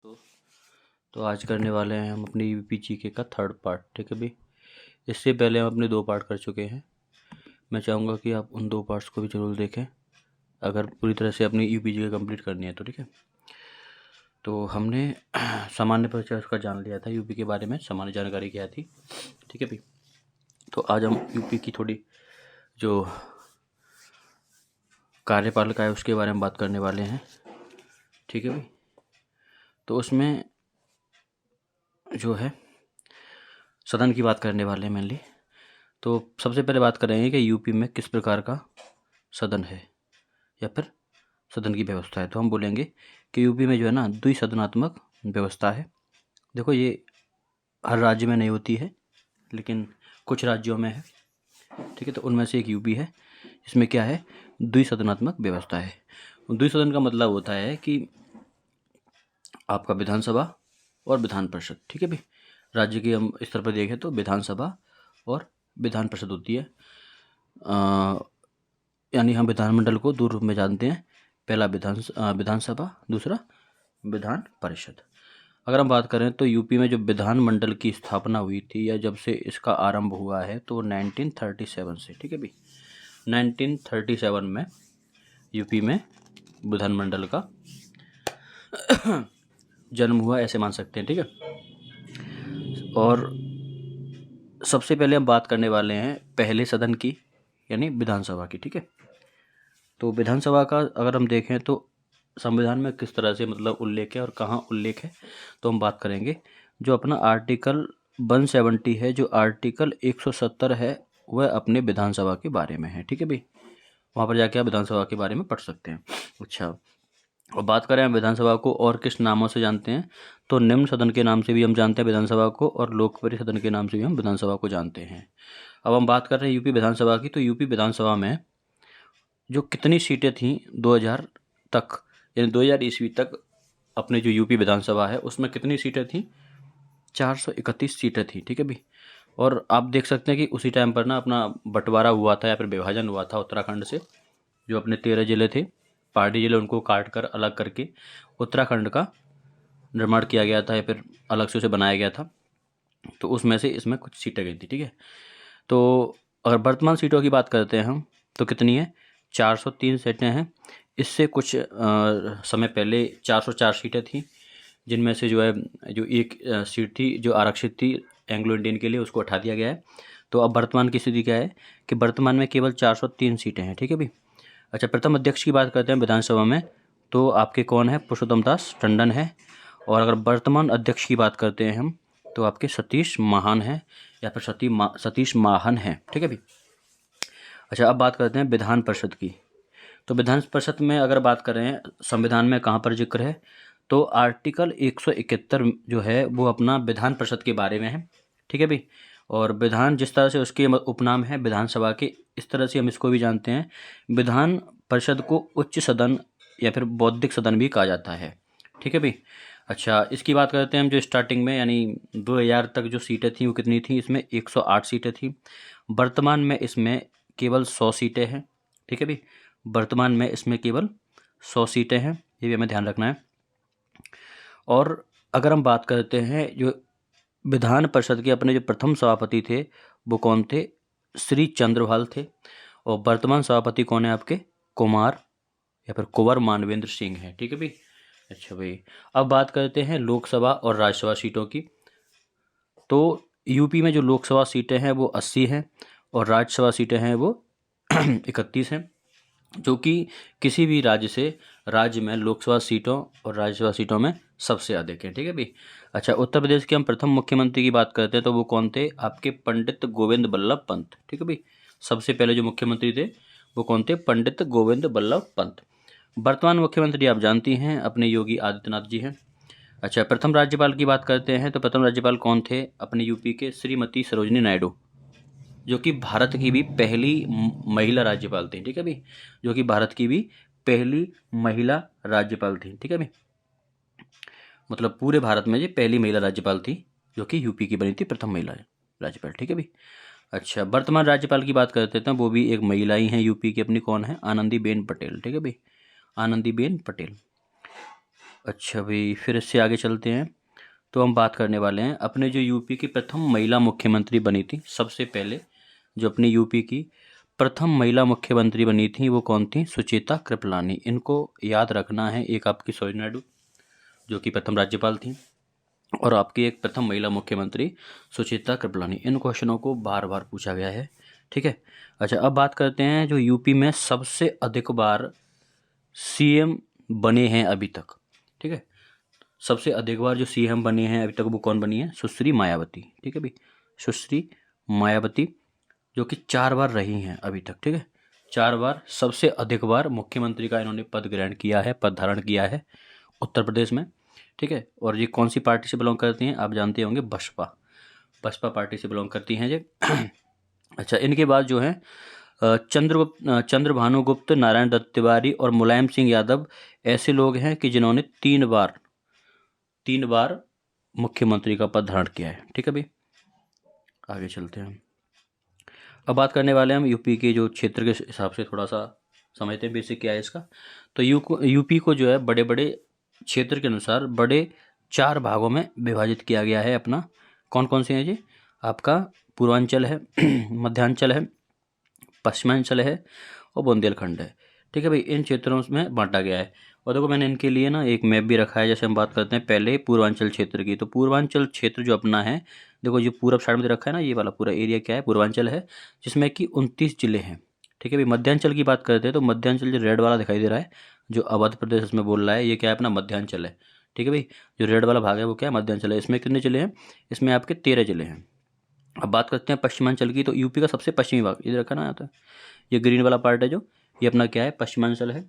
तो तो आज करने वाले हैं हम अपनी यूपीजीके का थर्ड पार्ट। ठीक है भाई, इससे पहले हम अपने 2 पार्ट कर चुके हैं। मैं चाहूँगा कि आप उन 2 पार्ट्स को भी ज़रूर देखें अगर पूरी तरह से अपनी यूपीजीके कंप्लीट करनी है तो। ठीक है, तो हमने सामान्य परिचय उसका जान लिया था, यूपी के बारे में सामान्य जानकारी क्या थी। ठीक है भाई, तो आज हम यूपी की थोड़ी जो कार्यपालिका है उसके बारे में बात करने वाले हैं। ठीक है भाई, तो उसमें जो है सदन की बात करने वाले हैं मेनली। तो सबसे पहले बात करेंगे कि यूपी में किस प्रकार का सदन है या फिर सदन की व्यवस्था है। तो हम बोलेंगे कि यूपी में जो है ना द्विसदनात्मक व्यवस्था है। देखो, ये हर राज्य में नहीं होती है लेकिन कुछ राज्यों में है। ठीक है, तो उनमें से एक यूपी है। इसमें क्या है, द्विसदनात्मक व्यवस्था है। द्विसदन का मतलब होता है कि आपका विधानसभा और विधान परिषद। ठीक है भाई, राज्य की हम स्तर पर देखें तो विधानसभा और विधान परिषद होती है। यानी हम विधानमंडल को 2 रूप में जानते हैं, पहला विधानसभा, दूसरा विधान परिषद। अगर हम बात करें तो यूपी में जो विधानमंडल की स्थापना हुई थी या जब से इसका आरंभ हुआ है तो 1937 से। ठीक है भाई, 1937 में यूपी में विधानमंडल का जन्म हुआ, ऐसे मान सकते हैं। ठीक है, और सबसे पहले हम बात करने वाले हैं पहले सदन की, यानी विधानसभा की। ठीक है, तो विधानसभा का अगर हम देखें तो संविधान में किस तरह से मतलब उल्लेख है और कहाँ उल्लेख है, तो हम बात करेंगे जो अपना आर्टिकल 170 है, जो आर्टिकल 170 है, वह अपने विधानसभा के बारे में है। ठीक है भाई, वहाँ पर जाके आप विधानसभा के बारे में पढ़ सकते हैं। अच्छा, और बात करें हम विधानसभा को और किस नामों से जानते हैं, तो निम्न सदन के नाम से भी हम जानते हैं विधानसभा को, और लोकप्रिय सदन के नाम से भी हम विधानसभा को जानते हैं। अब हम बात कर रहे हैं यूपी विधानसभा की, तो यूपी विधानसभा में जो कितनी सीटें थीं 2000 तक, यानी 2000 ईस्वी तक अपने जो यूपी विधानसभा है उसमें कितनी सीटें थीं, 431 सीटें थी। ठीक है भाई, और आप देख सकते हैं कि उसी टाइम पर ना अपना बंटवारा हुआ था या फिर विभाजन हुआ था उत्तराखंड से। जो अपने 13 जिले थे पहाड़ी जिले, उनको काट कर अलग करके उत्तराखंड का निर्माण किया गया था या फिर अलग से उसे बनाया गया था। तो उसमें से इसमें कुछ सीटें गई थी। ठीक है, तो अगर वर्तमान सीटों की बात करते हैं हम तो कितनी है, 403 सीटें हैं। इससे कुछ समय पहले 404 सीटें थीं, जिनमें से जो है जो एक सीट थी जो आरक्षित थी एंग्लो इंडियन के लिए, उसको हटा दिया गया है। तो अब वर्तमान की स्थिति क्या है कि वर्तमान में केवल 403 सीटें हैं। ठीक है भाई, अच्छा, प्रथम अध्यक्ष की बात करते हैं विधानसभा में, तो आपके कौन है, पुरुषोत्तम दास टंडन है। और अगर वर्तमान अध्यक्ष की बात करते हैं हम तो आपके सतीश महान है या फिर सतीश माहन है। ठीक है भाई, अच्छा, अब बात करते हैं विधान परिषद की। तो विधान परिषद में अगर बात करें संविधान में कहाँ पर जिक्र है, तो आर्टिकल 171 जो है वो अपना विधान परिषद के बारे में है। ठीक है भाई, और विधान जिस तरह से उसके उपनाम है विधानसभा के, इस तरह से हम इसको भी जानते हैं। विधान परिषद को उच्च सदन या फिर बौद्धिक सदन भी कहा जाता है। ठीक है भाई, अच्छा, इसकी बात करते हैं हम जो स्टार्टिंग में यानी 2000 तक जो सीटें थी वो कितनी थी, इसमें 108 सीटें थी। वर्तमान में इसमें केवल 100 सीटें हैं। ठीक है भाई, वर्तमान में इसमें केवल 100 सीटें हैं, ये भी हमें ध्यान रखना है। और अगर हम बात करते हैं जो विधान परिषद के अपने जो प्रथम सभापति थे वो कौन थे, श्री चंद्रभाल थे। और वर्तमान सभापति कौन है आपके, कुमार या फिर कुंवर मानवेंद्र सिंह है। ठीक है भाई, अच्छा भाई, अब बात करते हैं लोकसभा और राज्यसभा सीटों की। तो यूपी में जो लोकसभा सीटें हैं वो 80 हैं और राज्यसभा सीटें हैं वो 31 हैं, जो कि किसी भी राज्य में लोकसभा सीटों और राज्यसभा सीटों में सबसे अधिक है। ठीक है भाई, अच्छा, उत्तर प्रदेश के हम प्रथम मुख्यमंत्री की बात करते हैं तो वो कौन थे, आपके पंडित गोविंद बल्लभ पंत। ठीक है भाई, सबसे पहले जो मुख्यमंत्री थे वो कौन थे, पंडित गोविंद बल्लभ पंत। वर्तमान मुख्यमंत्री आप जानती हैं अपने योगी आदित्यनाथ जी हैं। अच्छा, प्रथम राज्यपाल की बात करते हैं तो प्रथम राज्यपाल कौन थे, अपने यूपी के श्रीमती सरोजिनी नायडू, जो कि भारत की भी पहली महिला राज्यपाल थी। ठीक है भाई, जो कि भारत की भी पहली महिला राज्यपाल थी। ठीक है भाई, मतलब पूरे भारत में ये पहली महिला राज्यपाल थी जो कि यूपी की बनी थी, प्रथम महिला राज्यपाल। ठीक है भाई, अच्छा, वर्तमान राज्यपाल की बात करते हैं वो भी एक महिला ही हैं यूपी की, अपनी कौन है, आनंदीबेन पटेल। ठीक है भाई, आनंदीबेन पटेल। अच्छा भाई, फिर इससे आगे चलते हैं। तो हम बात करने वाले हैं अपने जो यूपी की प्रथम महिला मुख्यमंत्री बनी थी, सबसे पहले जो अपनी यूपी की प्रथम महिला मुख्यमंत्री बनी थी वो कौन थी? सुचेता कृपलानी। इनको याद रखना है। एक आपकी सरोजिनी नायडू जो कि प्रथम राज्यपाल थी, और आपकी एक प्रथम महिला मुख्यमंत्री सुचेता कृपलानी। इन क्वेश्चनों को बार बार पूछा गया है, ठीक है। अच्छा, अब बात करते हैं जो यूपी में सबसे अधिक बार सीएम बने हैं अभी तक, ठीक है। सबसे अधिक बार जो सीएम बने हैं अभी तक वो कौन बनी है? सुश्री मायावती, ठीक है भाई, सुश्री मायावती, जो कि 4 बार रही हैं अभी तक, ठीक है। 4 बार सबसे अधिक बार मुख्यमंत्री का इन्होंने पद ग्रहण किया है, पद धारण किया है उत्तर प्रदेश में, ठीक है। और ये कौन सी पार्टी से बिलोंग करती हैं? आप जानते होंगे, बसपा, बसपा पार्टी से बिलोंग करती हैं ये। अच्छा, इनके बाद जो है चंद्रभानुगुप्त, नारायण दत्त तिवारी और मुलायम सिंह यादव ऐसे लोग हैं कि जिन्होंने 3 बार मुख्यमंत्री का पद धारण किया है, ठीक है भाई। आगे चलते हैं। अब बात करने वाले हैं हम यूपी के जो क्षेत्र के हिसाब से, थोड़ा सा समझते हैं बेसिक क्या है इसका। तो यूपी को जो है बड़े बड़े क्षेत्र के अनुसार बड़े 4 भागों में विभाजित किया गया है अपना। कौन कौन से हैं जी? आपका पूर्वांचल है, मध्यांचल है, पश्चिमांचल है और बुंदेलखंड है, ठीक है भाई। इन क्षेत्रों में बांटा गया है। और देखो, मैंने इनके लिए ना एक मैप भी रखा है। जैसे हम बात करते हैं पहले पूर्वांचल क्षेत्र की, तो पूर्वांचल क्षेत्र जो अपना है, देखो जो पूरब साइड में रखा है ना, ये वाला पूरा एरिया क्या है? पूर्वांचल है, जिसमें कि 29 जिले हैं, ठीक है भाई। मध्यांचल की बात करते हैं तो मध्यांचल जो रेड वाला दिखाई दे रहा है, जो अवध प्रदेश इसमें बोल रहा है, ये क्या है? अपना मध्यांचल है, ठीक है भाई। जो रेड वाला भाग है वो क्या है? मध्यांचल है। इसमें कितने जिले हैं? इसमें आपके 13 जिले हैं। अब बात करते हैं पश्चिमांचल की, तो यूपी का सबसे पश्चिमी भाग इधर रखा ना आता है, ये ग्रीन वाला पार्ट है जो, ये अपना क्या है? पश्चिमांचल है।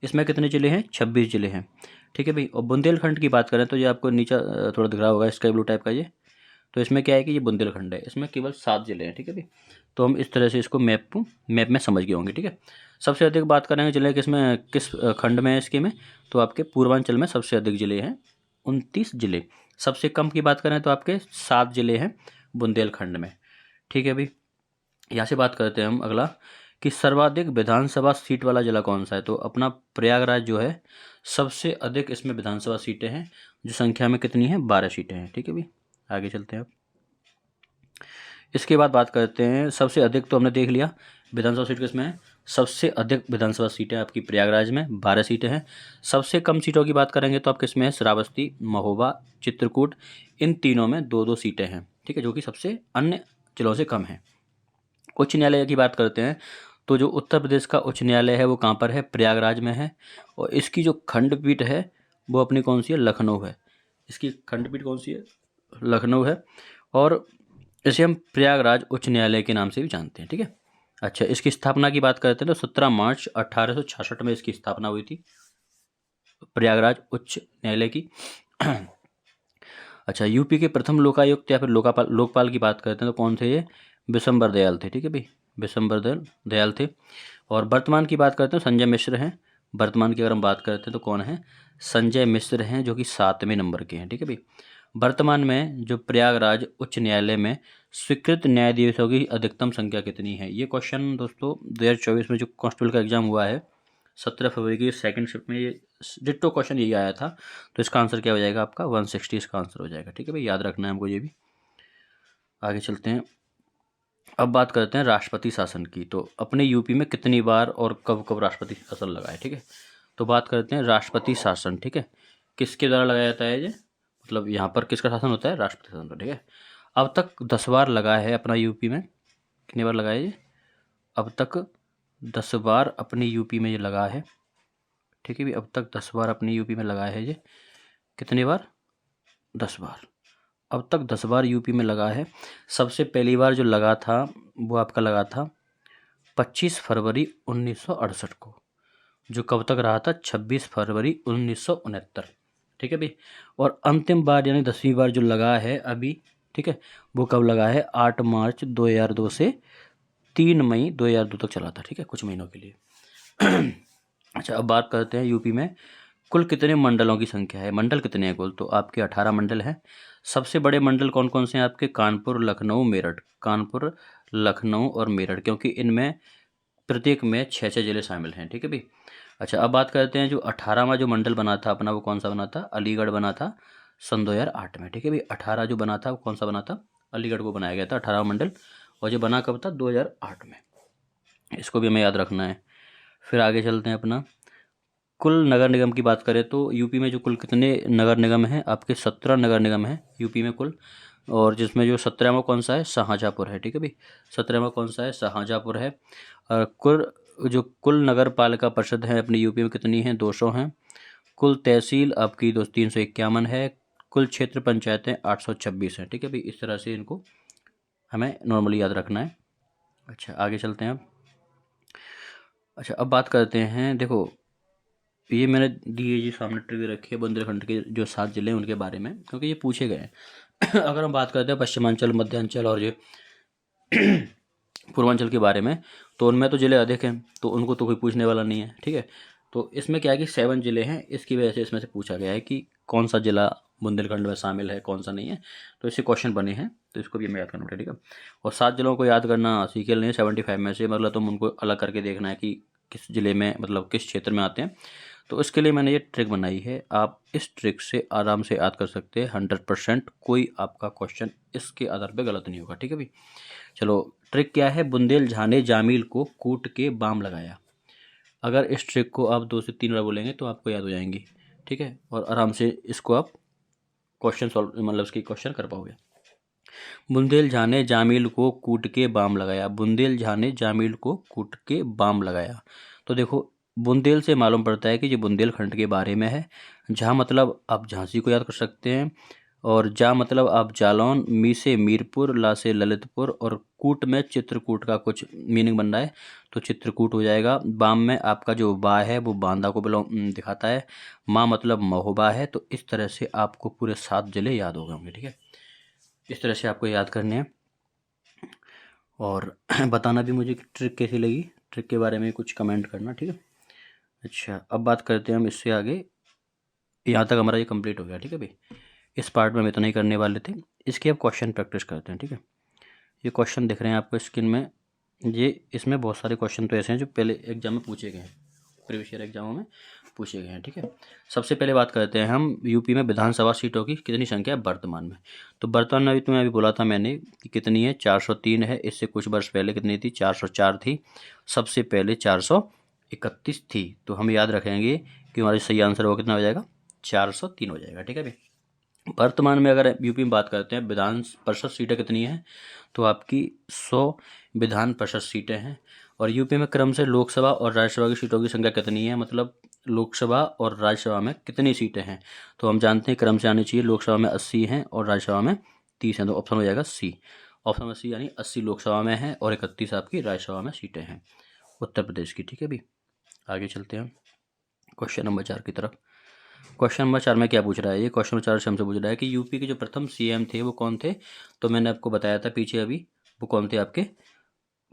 इसमें कितने जिले हैं? 26 जिले हैं, ठीक है भाई। और बुंदेलखंड की बात करें तो ये आपको नीचे थोड़ा दिख रहा होगा, स्काई ब्लू टाइप का ये, तो इसमें क्या है कि ये बुंदेलखंड है, इसमें केवल 7 जिले हैं, ठीक है भाई। तो हम इस तरह से इसको मैप में समझ गए होंगे, ठीक है। सबसे अधिक बात करेंगे जिले किसमें, किस खंड में है इसके में, तो आपके पूर्वांचल में सबसे अधिक जिले हैं, 29 जिले। सबसे कम की बात करें तो आपके 7 जिले हैं बुंदेलखंड में, ठीक है भाई। यहाँ से बात करते हैं हम अगला, कि सर्वाधिक विधानसभा सीट वाला जिला कौन सा है? तो अपना प्रयागराज जो है सबसे अधिक इसमें विधानसभा सीटें हैं, जो संख्या में कितनी है? 12 सीटें हैं, ठीक है भाई। आगे चलते हैं अब। इसके बाद बात करते हैं सबसे अधिक, तो हमने देख लिया विधानसभा सीट किसमें है। सबसे अधिक विधानसभा सीटें आपकी प्रयागराज में 12 सीटें हैं। सबसे कम सीटों की बात करेंगे तो आप किसमें है? श्रावस्ती, महोबा, चित्रकूट, इन तीनों में 2-2 सीटें हैं, ठीक है, जो कि सबसे अन्य जिलों से कम है। उच्च न्यायालय की बात करते हैं तो जो उत्तर प्रदेश का उच्च न्यायालय है वो कहाँ पर है? प्रयागराज में है। और इसकी जो खंडपीठ है वो अपनी कौन सी है? लखनऊ है। इसकी खंडपीठ कौन सी है? लखनऊ है। और इसे हम प्रयागराज उच्च न्यायालय के नाम से भी जानते हैं, ठीक है। अच्छा, इसकी स्थापना की बात करते हैं तो 17 मार्च 1866 में इसकी स्थापना हुई थी, प्रयागराज उच्च न्यायालय की। अच्छा, यूपी के प्रथम लोकायुक्त या फिर लोकपाल की बात करते हैं तो कौन थे ये? विशंबर दयाल थे, ठीक है भाई, विशंबर दयाल थे। और वर्तमान की बात करते हैं संजय मिश्र हैं। वर्तमान की अगर हम बात करते हैं तो कौन है? संजय मिश्र हैं, जो कि 7वें नंबर के हैं, ठीक है भाई। वर्तमान में जो प्रयागराज उच्च न्यायालय में स्वीकृत न्यायाधीशों की अधिकतम संख्या कितनी है? ये क्वेश्चन दोस्तों 2024 में जो कांस्टेबल का एग्जाम हुआ है 17 फरवरी की सेकंड शिफ्ट में, ये डिट्टो क्वेश्चन यही आया था। तो इसका आंसर क्या हो जाएगा? आपका 160 इसका आंसर हो जाएगा, ठीक है भाई, याद रखना है हमको ये भी। आगे चलते हैं। अब बात करते हैं राष्ट्रपति शासन की। तो अपने यूपी में कितनी बार और कब कब राष्ट्रपति शासन लगा है, ठीक है। तो बात करते हैं राष्ट्रपति शासन, ठीक है, किसके द्वारा लगाया जाता है ये, मतलब यहाँ पर किसका शासन होता है? राष्ट्रपति शासन का, ठीक है। अब तक 10 बार लगा है अपना यूपी में। कितनी बार लगा है ये? अब तक 10 बार अपनी यूपी में ये लगा है, ठीक है भाई। अब तक 10 बार अपनी यूपी में लगा है ये। कितनी बार? 10 बार। अब तक 10 बार यूपी में लगा है। सबसे पहली बार जो लगा था वो आपका लगा था 25 फरवरी 1968 को, जो कब तक रहा था? 26 फरवरी 1969, ठीक है भाई। और अंतिम बार यानी 10वीं बार जो लगा है अभी, ठीक है, वो कब लगा है? 8 मार्च 2002 से 3 मई 2002 तक चला था, ठीक है, कुछ महीनों के लिए। अच्छा, अब बात करते हैं यूपी में कुल कितने मंडलों की संख्या है। मंडल कितने हैं कुल? तो आपके 18 मंडल हैं। सबसे बड़े मंडल कौन कौन से हैं आपके? कानपुर, लखनऊ, मेरठ। कानपुर, लखनऊ और मेरठ, क्योंकि इनमें प्रत्येक में 6-6 जिले शामिल हैं, ठीक है भाई। अच्छा, अब बात करते हैं जो 18वां जो मंडल बना था अपना, वो कौन सा बना था? अलीगढ़ बना था सन 2008 में। ठीक है भाई, 18 जो बना था वो कौन सा बना था? अलीगढ़ को बनाया गया था 18वां मंडल, और जो बना कब था? 2008 में। इसको भी हमें याद रखना है। फिर आगे चलते हैं अपना, कुल नगर निगम की बात करें तो यूपी में जो कुल कितने नगर निगम हैं आपके? 17 नगर निगम हैं यूपी में कुल, और जिसमें जो 17वां कौन सा है? शाहजहाँपुर है। ठीक है भाई, 17वां कौन सा है? शाहजहाँपुर है। और कुल नगर पालिका परिषद है अपनी यूपी में कितनी है? 200 हैं। कुल तहसील आपकी 351 है। कुल क्षेत्र पंचायतें 826 हैं। ठीक है भाई, इस तरह से इनको हमें नॉर्मली याद रखना है। अच्छा, आगे चलते हैं अब। अच्छा, अब बात करते हैं, देखो ये मैंने दी है जी सामने ट्रिक रखी है बुंदेलखंड के जो 7 जिले हैं उनके बारे में, क्योंकि ये पूछे गए हैं। अगर हम बात करते हैं पश्चिमांचल, मध्यांचल और ये पूर्वांचल के बारे में, तो उनमें तो जिले अधिक हैं, तो उनको तो कोई पूछने वाला नहीं है। ठीक है, तो इसमें क्या है कि 7 जिले हैं, इसकी वजह से इसमें से पूछा गया है कि कौन सा जिला बुंदेलखंड में शामिल है, कौन सा नहीं है। तो इससे क्वेश्चन बने हैं, तो इसको भी हमें याद करना पड़ेगा। ठीक है, और 7 जिलों को याद करना सीकेल नहीं है 75 में से, मतलब तुम उनको अलग करके देखना है कि किस जिले में, मतलब किस क्षेत्र में आते हैं। तो इसके लिए मैंने ये ट्रिक बनाई है, आप इस ट्रिक से आराम से याद कर सकते हैं 100%, कोई आपका क्वेश्चन इसके आधार पे गलत नहीं होगा। ठीक है भाई, चलो ट्रिक क्या है? बुंदेल झा ने जामिल को कूट के बाम लगाया। अगर इस ट्रिक को आप 2 से 3 बार बोलेंगे तो आपको याद हो जाएंगी। ठीक है, और आराम से इसको आप क्वेश्चन सॉल्व, मतलब इसकी क्वेश्चन कर पाओगे। बुंदेल झा ने जामिल को कूट के बाम लगाया। बुंदेल झा ने जामिल को कूट के बाम लगाया। तो देखो, बुंदेल से मालूम पड़ता है कि ये बुंदेलखंड के बारे में है। झा मतलब आप झांसी को याद कर सकते हैं, और जा मतलब आप जालौन, मी से मीरपुर, ला से ललितपुर, और कूट में चित्रकूट का कुछ मीनिंग बन रहा है, तो चित्रकूट हो जाएगा। बाम में आपका जो बा है वो बांदा को दिखाता है। माँ मतलब महोबा है। तो इस तरह से आपको पूरे 7 जिले याद हो गए होंगे। ठीक है, इस तरह से आपको याद करने हैं, और बताना भी मुझे कि ट्रिक कैसी लगी। ट्रिक के बारे में कुछ कमेंट करना। ठीक है, अच्छा अब बात करते हैं हम इससे आगे। यहाँ तक हमारा ये कंप्लीट हो गया। ठीक है भाई, इस पार्ट में हम इतना ही करने वाले थे। इसके अब क्वेश्चन प्रैक्टिस करते हैं। ठीक है, ये क्वेश्चन दिख रहे हैं आपको स्क्रीन में, ये इसमें बहुत सारे क्वेश्चन तो ऐसे हैं जो पहले एग्जाम में पूछे गए हैं, प्रीवियस ईयर एग्जामों में पूछे गए हैं। ठीक है, सबसे पहले बात करते हैं हम यूपी में विधानसभा सीटों की कितनी संख्या है वर्तमान में। तो वर्तमान में अभी तुम्हें अभी बोला था मैंने कि कितनी है, 403 है। इससे कुछ वर्ष पहले कितनी थी? 404 थी। सबसे पहले 431 थी। तो हम याद रखेंगे कि हमारा सही आंसर वो कितना हो जाएगा? 403 हो जाएगा। ठीक है भाई, वर्तमान में अगर यूपी में बात करते हैं विधान परिषद सीटें कितनी हैं, तो आपकी 100 विधान परिषद सीटें हैं। और यूपी में क्रम से लोकसभा और राज्यसभा की सीटों की संख्या कितनी है, मतलब लोकसभा और राज्यसभा में कितनी सीटें हैं, तो हम जानते हैं क्रम से आनी चाहिए। लोकसभा में 80 हैं और राज्यसभा में 30 हैं, तो ऑप्शन हो जाएगा सी। ऑप्शन में सी, यानी 80 लोकसभा में है और 31 आपकी राज्यसभा में सीटें हैं उत्तर प्रदेश की। ठीक है भाई, आगे चलते हैं क्वेश्चन नंबर 4 की तरफ। क्वेश्चन नंबर 4 में क्या पूछ रहा है? ये क्वेश्चन नंबर 4 से हमसे पूछ रहा है कि यूपी के जो प्रथम सीएम थे वो कौन थे। तो मैंने आपको बताया था पीछे अभी, वो कौन थे आपके?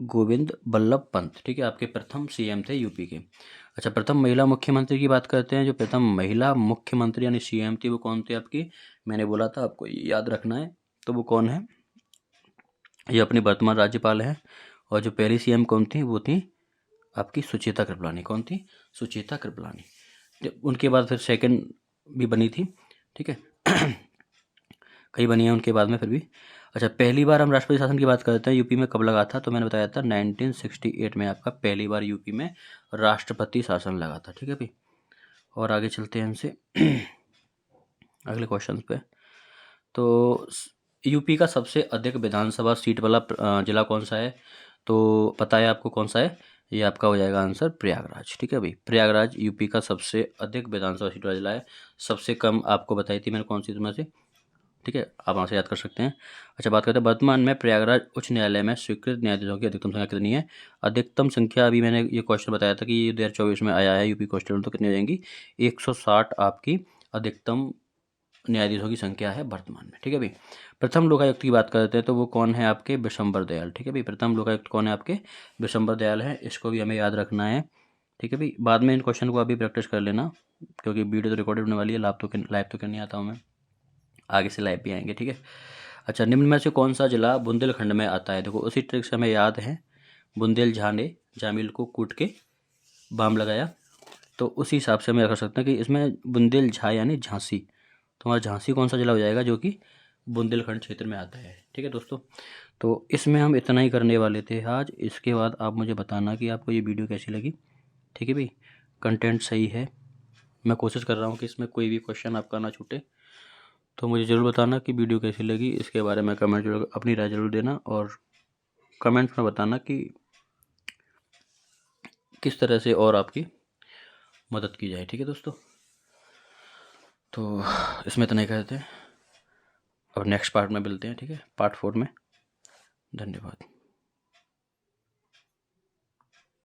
गोविंद बल्लभ पंत। ठीक है, आपके प्रथम सीएम थे यूपी के। अच्छा, प्रथम महिला मुख्यमंत्री की बात करते हैं। जो प्रथम महिला मुख्यमंत्री यानी सीएम थी वो कौन थे आपकी? मैंने बोला था आपको ये याद रखना है। तो वो कौन है? ये अपनी वर्तमान राज्यपाल हैं। और जो पहली सीएम कौन थी, वो थी आपकी सुचेता कृपलानी। कौन थी? सुचेता कृपलानी। उनके बाद फिर सेकंड भी बनी थी। ठीक है, कई बनी है उनके बाद में फिर भी। अच्छा, पहली बार हम राष्ट्रपति शासन की बात करते हैं यूपी में कब लगा था, तो मैंने बताया था 1968 में आपका पहली बार यूपी में राष्ट्रपति शासन लगा था। ठीक है भाई, और आगे चलते हैं हमसे अगले क्वेश्चन पे। तो यूपी का सबसे अधिक विधानसभा सीट वाला जिला कौन सा है, तो पता है आपको कौन सा है? ये आपका हो जाएगा आंसर प्रयागराज। ठीक है भाई, प्रयागराज यूपी का सबसे अधिक विधानसभा सीट वाला जिला है। सबसे कम आपको बताई थी मैंने कौन सी तुम्हें से। ठीक है, आप वहाँ से याद कर सकते हैं। अच्छा, बात करते हैं वर्तमान में प्रयागराज उच्च न्यायालय में स्वीकृत न्यायाधीशों की अधिकतम संख्या कितनी है। अधिकतम संख्या अभी मैंने ये क्वेश्चन बताया था कि ये 2024 में आया है यूपी क्वेश्चन, तो कितनी हो जाएंगी? 160 आपकी अधिकतम न्यायाधीशों की संख्या है वर्तमान में। ठीक है भाई, प्रथम लोकायुक्त की बात करते हैं तो वो कौन है आपके? विशंबर दयाल। ठीक है भाई, प्रथम लोकायुक्त कौन है आपके? विशंबर दयाल है। इसको भी हमें याद रखना है। ठीक है भाई, बाद में इन क्वेश्चन को अभी प्रैक्टिस कर लेना, क्योंकि वीडियो तो रिकॉर्डेड होने वाली है, लाइव तो करनी आता हूँ मैं, आगे से लाइव भी आएंगे। ठीक है, अच्छा, निम्न में से कौन सा जिला बुंदेलखंड में आता है? देखो उसी ट्रिक से हमें याद है, बुंदेल झा ने जामिल को कूट के बाम लगाया। तो उसी हिसाब से हम यह कर सकते हैं कि इसमें बुंदेलझा यानी झांसी, तो हमारा झांसी कौन सा जिला हो जाएगा, जो कि बुंदेलखंड क्षेत्र में आता है। ठीक है दोस्तों, तो इसमें हम इतना ही करने वाले थे आज। इसके बाद आप मुझे बताना कि आपको ये वीडियो कैसी लगी। ठीक है भाई, कंटेंट सही है, मैं कोशिश कर रहा हूँ कि इसमें कोई भी क्वेश्चन आपका ना छूटे। तो मुझे ज़रूर बताना कि वीडियो कैसी लगी, इसके बारे में कमेंट जरूर, अपनी राय ज़रूर देना, और कमेंट्स में बताना कि किस तरह से और आपकी मदद की जाए। ठीक है दोस्तों, तो इसमें इतना ही कहते हैं, और नेक्स्ट पार्ट में मिलते हैं। ठीक है, पार्ट 4 में। धन्यवाद।